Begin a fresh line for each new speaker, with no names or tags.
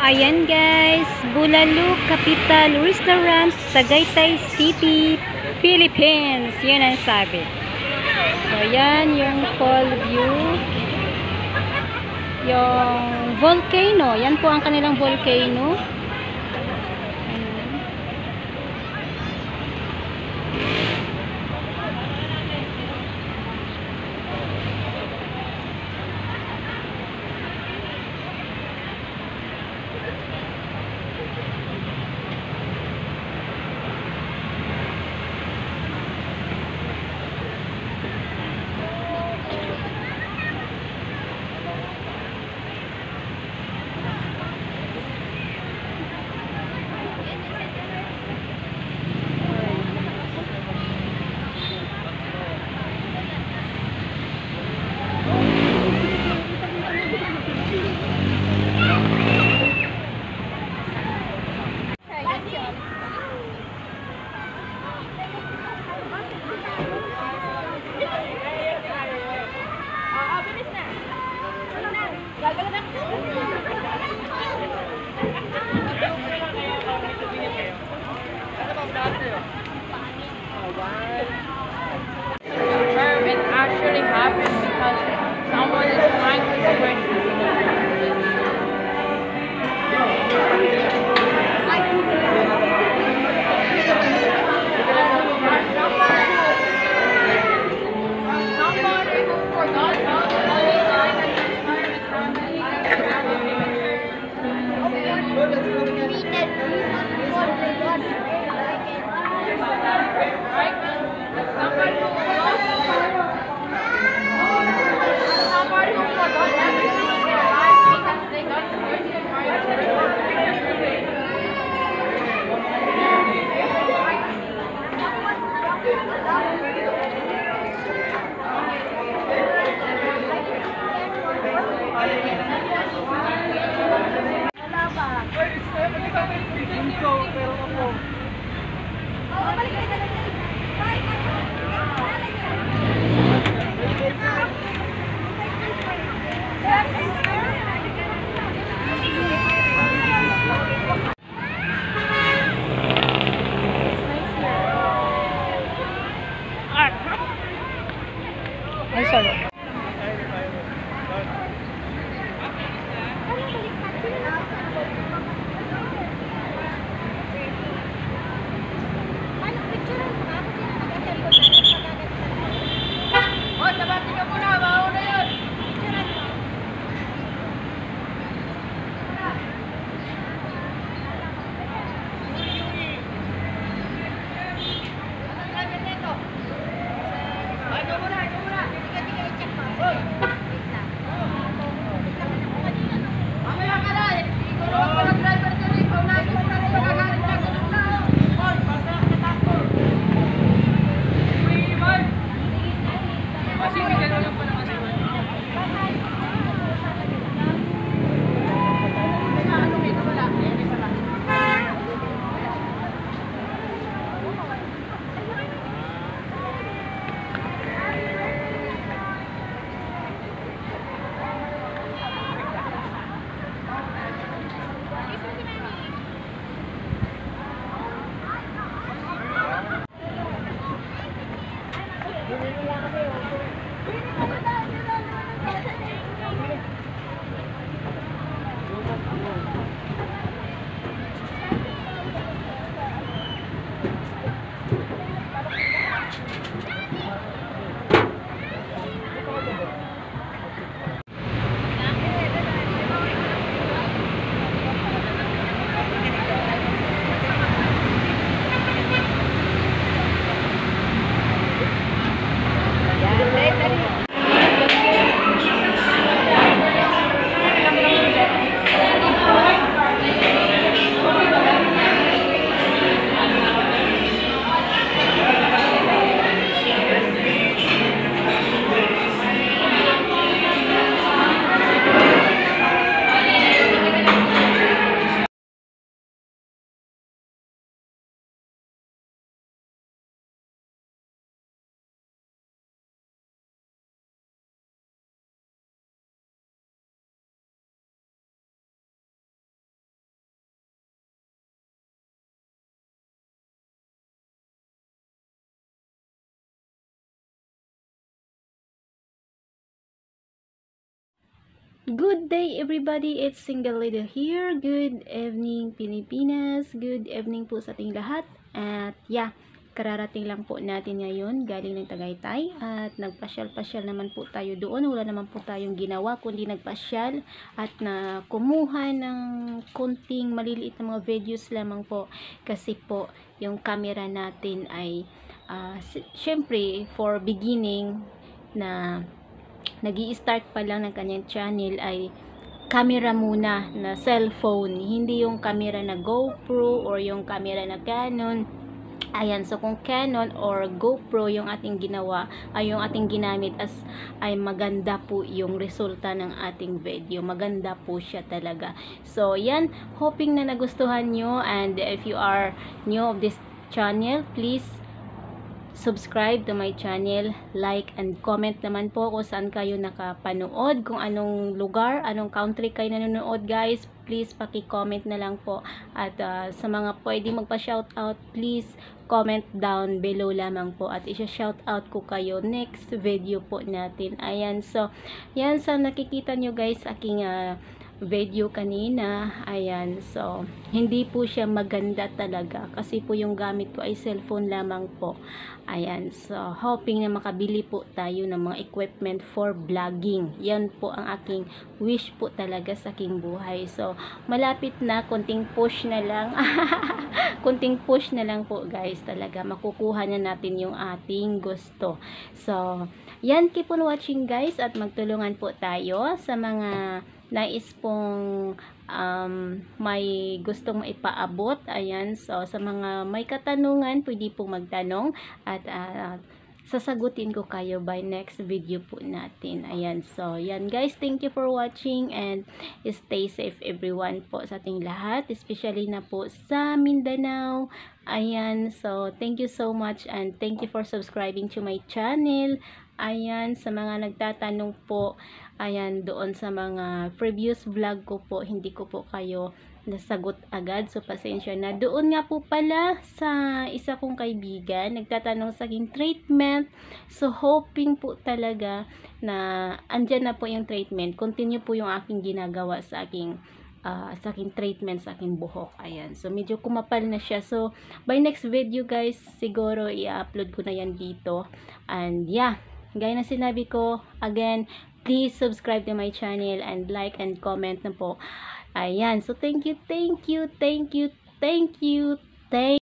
Ayan guys, Bulalo Capital Restaurant, Tagaytay City, Philippines. Yun ang sabi. So, yan yung fall view. Yung volcano. Yan po ang kanilang volcano.
It actually happens because someone is trying to spread
Ay, sorry. Good day everybody, it's Single Lady here. Good evening Pilipinas, good evening po sa ating lahat. At yeah, kararating lang po natin ngayon galing ng Tagaytay at nagpasyal-pasyal naman po tayo doon. Wala naman po tayong ginawa kundi nagpasyal at na kumuha ng konting maliliit na mga videos lamang po, kasi po yung camera natin ay syempre for beginning na nag-i-start pa lang ng kanyang channel ay camera muna na cellphone, hindi yung camera na GoPro or yung camera na Canon. Ayan, so kung Canon or GoPro yung ating ginawa, ay yung ating ginamit ay maganda po yung resulta ng ating video. Maganda po siya talaga. So, yan, hoping na nagustuhan nyo, and if you are new of this channel, please subscribe to my channel, like and comment naman po kung saan kayo nakapanood, kung anong lugar, anong country kayo nanonood guys, please paki-comment na lang po. At sa mga pwede magpa-shoutout, please comment down below lamang po at isa-shoutout ko kayo next video po natin. Ayan, so yan, sa nakikita nyo guys aking video kanina, ayan, so hindi po siya maganda talaga kasi po yung gamit ko ay cellphone lamang po. Ayan, so hoping na makabili po tayo ng mga equipment for vlogging. Yan po ang aking wish po talaga sa aking buhay. So malapit na, konting push na lang konting push na lang po guys, talaga makukuha na natin yung ating gusto. So yan, keep on watching guys, at magtulungan po tayo sa mga nais pong may gustong maipaabot. Ayan, so sa mga may katanungan, pwede pong magtanong at sasagutin ko kayo by next video po natin. Ayan, so yan guys, thank you for watching and stay safe everyone po sa ating lahat, especially na po sa Mindanao. Ayan, so thank you so much and thank you for subscribing to my channel. Ayan, sa mga nagtatanong po, ayan, doon sa mga previous vlog ko po, hindi ko po kayo nasagot agad, so pasensya na. Doon nga po pala sa isa kong kaibigan nagtatanong sa aking treatment, so hoping po talaga na andyan na po yung treatment, continue po yung aking ginagawa sa aking treatment sa aking buhok. Ayan, so medyo kumapal na siya, so by next video guys, siguro i-upload ko na yan dito. And yeah, gaya na sinabi ko, again, please subscribe to my channel and like and comment na po. Ayan, so thank you, thank you, thank you, thank you, thank you.